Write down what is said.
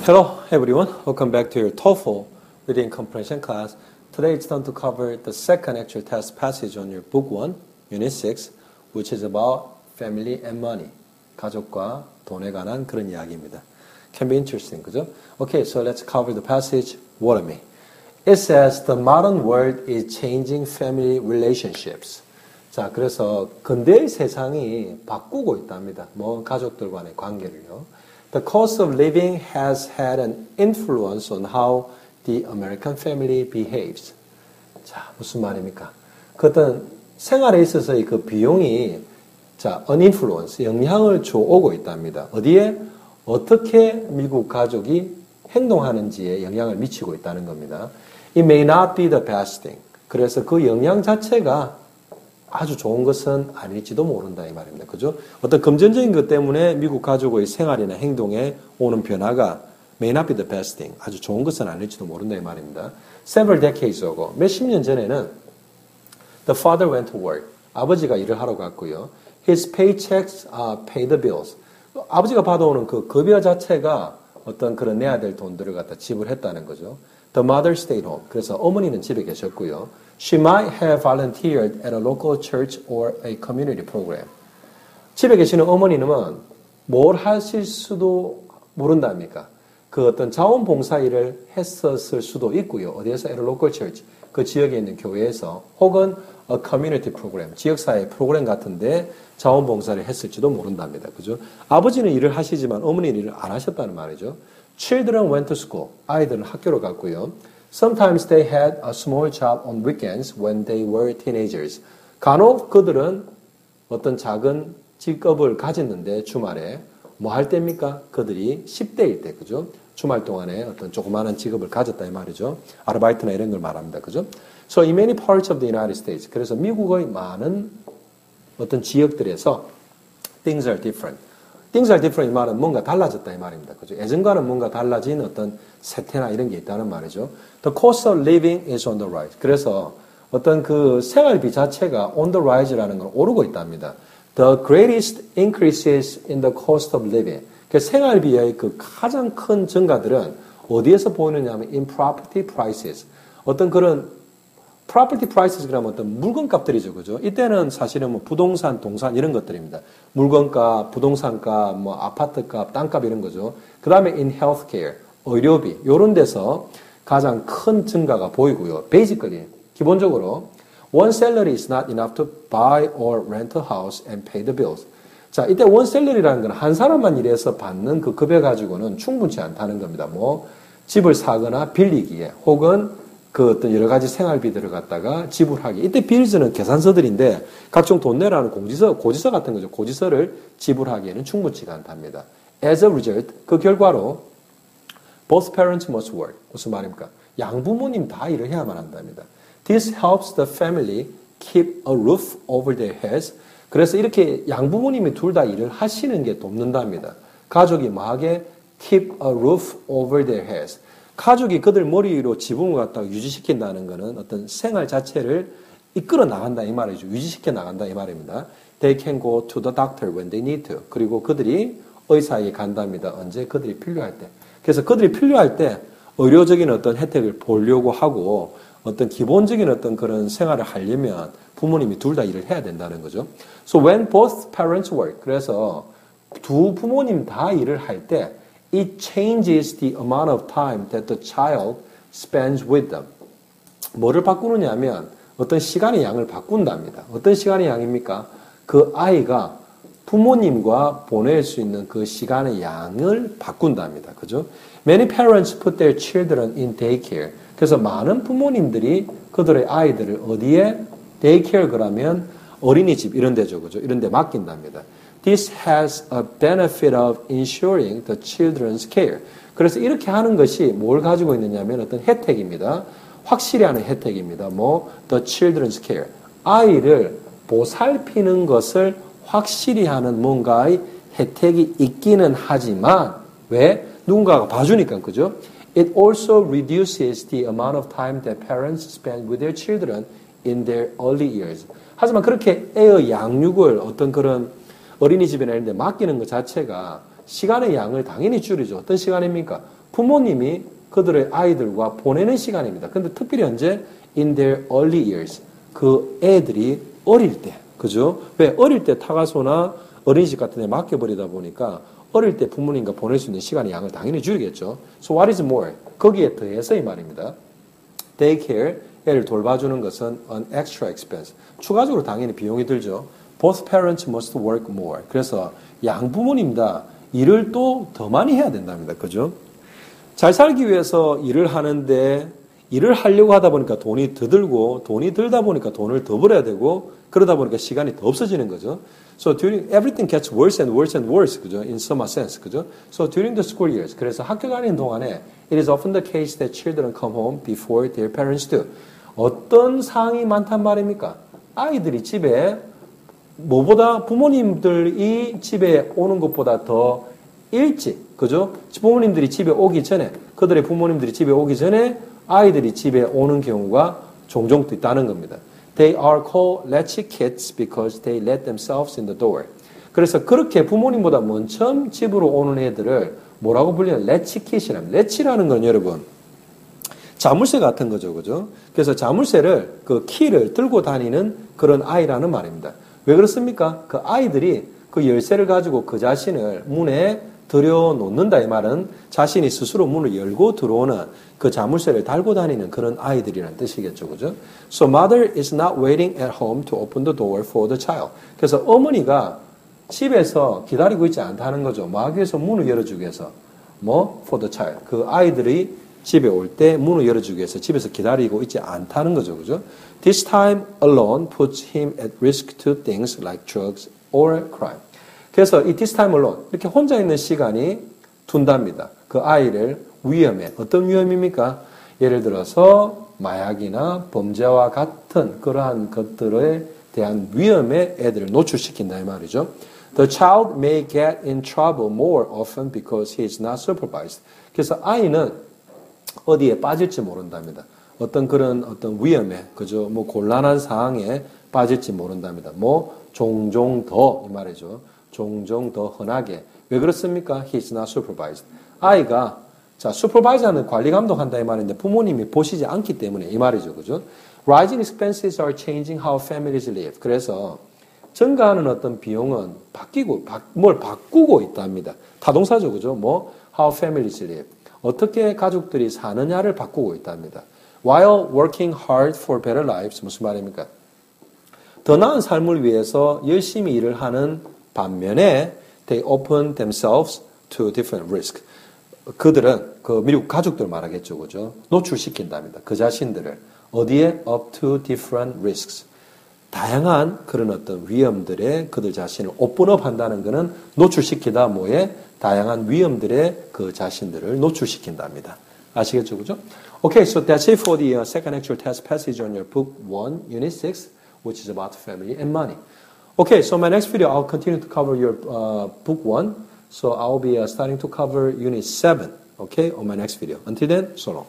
Hello everyone, welcome back to your TOEFL reading comprehension class. Today it's time to cover the second actual test passage on your book 1, unit 6, which is about family and money. 가족과 돈에 관한 그런 이야기입니다. Can be interesting, 그죠? Okay, so let's cover the passage. What I mean. It says the modern world is changing family relationships. 자, 그래서 근대의 세상이 바꾸고 있답니다. 가족들 간의 관계를요. The cost of living has had an influence on how the American family behaves. 자, 무슨 말입니까? 그 어떤 생활에 있어서의 그 비용이 an influence, 영향을 줘오고 있답니다. 어디에? 어떻게 미국 가족이 행동하는지에 영향을 미치고 있다는 겁니다. It may not be the best thing. 그래서 그 영향 자체가 아주 좋은 것은 아닐지도 모른다 이 말입니다. 그죠? 어떤 금전적인 것 때문에 미국 가족의 생활이나 행동에 오는 변화가 may not be the best thing. 아주 좋은 것은 아닐지도 모른다 이 말입니다. Several decades ago, 몇십 년 전에는 the father went to work. 아버지가 일을 하러 갔고요. His paychecks pay the bills. 아버지가 받아오는 그 급여 자체가 어떤 그런 내야 될 돈들을 갖다 지불했다는 거죠. The mother stayed home. 그래서 어머니는 집에 계셨고요. She might have volunteered at a local church or a community program. 집에 계시는 어머니는 뭘 하실 수도 모른답니까? 그 어떤 자원봉사 일을 했었을 수도 있고요. 어디에서? at a local church. 그 지역에 있는 교회에서 혹은 a community program. 지역사회 프로그램 같은데 자원봉사를 했을지도 모른답니다. 그죠? 아버지는 일을 하시지만 어머니는 일을 안 하셨다는 말이죠. Children went to school. 아이들은 학교로 갔고요. Sometimes they had a small job on weekends when they were teenagers. 간혹 그들은 어떤 작은 직업을 가졌는데 주말에 뭐 할 때입니까? 그들이 10대일 때, 그죠? 주말 동안에 어떤 조그마한 직업을 가졌다 이 말이죠. 아르바이트나 이런 걸 말합니다. 그죠? So in many parts of the United States. 그래서 미국의 많은 어떤 지역들에서 things are different. Things are different 이 말은 뭔가 달라졌다 이 말입니다. 그죠? 예전과는 뭔가 달라진 어떤 세태나 이런 게 있다는 말이죠. The cost of living is on the rise. 그래서 어떤 그 생활비 자체가 on the rise라는 건 오르고 있답니다. The greatest increases in the cost of living. 그 생활비의 그 가장 큰 증가들은 어디에서 보이느냐 하면 in property prices. 어떤 그런 property prices 그러면 어떤 물건값들이죠. 그죠? 이때는 사실은 뭐 부동산, 동산 이런 것들입니다. 물건값, 부동산값, 뭐 아파트값, 땅값 이런 거죠. 그 다음에 in healthcare, 의료비 이런 데서 가장 큰 증가가 보이고요. Basically, 기본적으로 one salary is not enough to buy or rent a house and pay the bills. 자, 이때 one salary라는 건 한 사람만 일해서 받는 그 급여 가지고는 충분치 않다는 겁니다. 뭐 집을 사거나 빌리기에 혹은 그 어떤 여러 가지 생활비들을 갖다가 지불하기. 이때 빌즈는 계산서들인데 각종 돈 내라는 고지서 같은 거죠. 고지서를 지불하기에는 충분치가 않답니다. As a result, 그 결과로 both parents must work. 무슨 말입니까? 양부모님 다 일을 해야만 한답니다. This helps the family keep a roof over their heads. 그래서 이렇게 양부모님이 둘 다 일을 하시는 게 돕는답니다. 가족이 뭐하게? Keep a roof over their heads. 가족이 그들 머리 위로 지붕을 갖다가 유지시킨다는 것은 어떤 생활 자체를 이끌어 나간다 이 말이죠. 유지시켜 나간다 이 말입니다. They can go to the doctor when they need to. 그리고 그들이 의사에게 간답니다. 언제? 그들이 필요할 때. 그래서 그들이 필요할 때 의료적인 어떤 혜택을 보려고 하고 어떤 기본적인 어떤 그런 생활을 하려면 부모님이 둘 다 일을 해야 된다는 거죠. So when both parents work. 그래서 두 부모님 다 일을 할 때 It changes the amount of time that the child spends with them. 뭐를 바꾸느냐 하면 어떤 시간의 양을 바꾼답니다. 어떤 시간의 양입니까? 그 아이가 부모님과 보낼 수 있는 그 시간의 양을 바꾼답니다. 그죠? Many parents put their children in daycare. 그래서 많은 부모님들이 그들의 아이들을 어디에? daycare 그러면 어린이집 이런 데죠. 그죠? 이런 데 맡긴답니다. This has a benefit of ensuring the children's care. 그래서 이렇게 하는 것이 뭘 가지고 있느냐면 어떤 혜택입니다. 확실히 하는 혜택입니다. the children's care. 아이를 보살피는 것을 확실히 하는 뭔가의 혜택이 있기는 하지만 왜? 누군가가 봐주니까 그죠? It also reduces the amount of time that parents spend with their children in their early years. 하지만 그렇게 애의 양육을 어떤 그런 어린이집이나 이런 데 맡기는 것 자체가 시간의 양을 당연히 줄이죠. 어떤 시간입니까? 부모님이 그들의 아이들과 보내는 시간입니다. 근데 특별히 언제? In their early years. 그 애들이 어릴 때. 그죠? 왜? 어릴 때 타가소나 어린이집 같은 데 맡겨버리다 보니까 어릴 때 부모님과 보낼 수 있는 시간의 양을 당연히 줄이겠죠. So what is more? 거기에 더해서 이 말입니다. Daycare, 애를 돌봐주는 것은 an extra expense. 추가적으로 당연히 비용이 들죠. Both parents must work more. 그래서 양부모님 다 일을 또 더 많이 해야 된답니다. 그죠? 잘 살기 위해서 일을 하는데 일을 하려고 하다 보니까 돈이 더 들고 돈이 들다 보니까 돈을 더 벌어야 되고 그러다 보니까 시간이 더 없어지는 거죠. So during everything gets worse and worse and worse. 그죠? In some sense. 그죠? So during the school years. 그래서 학교 다니는 동안에 it is often the case that children come home before their parents do. 어떤 상황이 많단 말입니까? 아이들이 집에 뭐보다 부모님들이 집에 오는 것보다 더 일찍, 그죠? 부모님들이 집에 오기 전에, 그들의 부모님들이 집에 오기 전에 아이들이 집에 오는 경우가 종종 또 있다는 겁니다. They are called latchkey kids because they let themselves in the door. 그래서 그렇게 부모님보다 먼저 집으로 오는 애들을 뭐라고 불리는 latchkey이랍니다. latch라는 건 여러분 자물쇠 같은 거죠, 그죠? 그래서 자물쇠를 그 키를 들고 다니는 그런 아이라는 말입니다. 왜 그렇습니까? 그 아이들이 그 열쇠를 가지고 그 자신을 문에 들여놓는다 이 말은 자신이 스스로 문을 열고 들어오는 그 자물쇠를 달고 다니는 그런 아이들이라는 뜻이겠죠. 그죠? So mother is not waiting at home to open the door for the child. 그래서 어머니가 집에서 기다리고 있지 않다는 거죠. 뭐 하기 위해서 문을 열어주기 위해서. 뭐? For the child. 그 아이들이 집에 올 때 문을 열어주기 위해서 집에서 기다리고 있지 않다는 거죠. 그죠? This time alone puts him at risk to things like drugs or crime. 그래서 이 this time alone 이렇게 혼자 있는 시간이 둔답니다. 그 아이를 위험에 어떤 위험입니까? 예를 들어서 마약이나 범죄와 같은 그러한 것들에 대한 위험에 애들을 노출시킨다 이 말이죠. The child may get in trouble more often because he is not supervised. 그래서 아이는 어디에 빠질지 모른답니다. 어떤 그런 어떤 위험에 그죠? 뭐 곤란한 상황에 빠질지 모른답니다. 뭐 종종 더 이 말이죠. 종종 더 흔하게. 왜 그렇습니까? He is not supervised. 아이가 자, supervise하는 관리 감독한다 이 말인데 부모님이 보시지 않기 때문에 이 말이죠. 그죠? Rising expenses are changing how families live. 그래서 증가하는 어떤 비용은 뭘 바꾸고 있답니다. 타동사죠. 그죠? 뭐 how families live. 어떻게 가족들이 사느냐를 바꾸고 있답니다. While working hard for better lives. 무슨 말입니까? 더 나은 삶을 위해서 열심히 일을 하는 반면에 they open themselves to different risks. 그들은 그 미국 가족들 말하겠죠. 그죠? 노출시킨답니다. 그 자신들을 어디에 up to different risks. 다양한 그런 어떤 위험들에 그들 자신을 open up 한다는 것은 노출시키다 뭐에 다양한 위험들에 그 자신들을 노출시킨답니다. 아시겠죠? 그죠? Okay, so that's it for the second actual test passage on your book 1, unit 6, which is about family and money. Okay, so my next video, I'll continue to cover your book 1. So I'll be starting to cover unit 7, okay, on my next video. Until then, so long.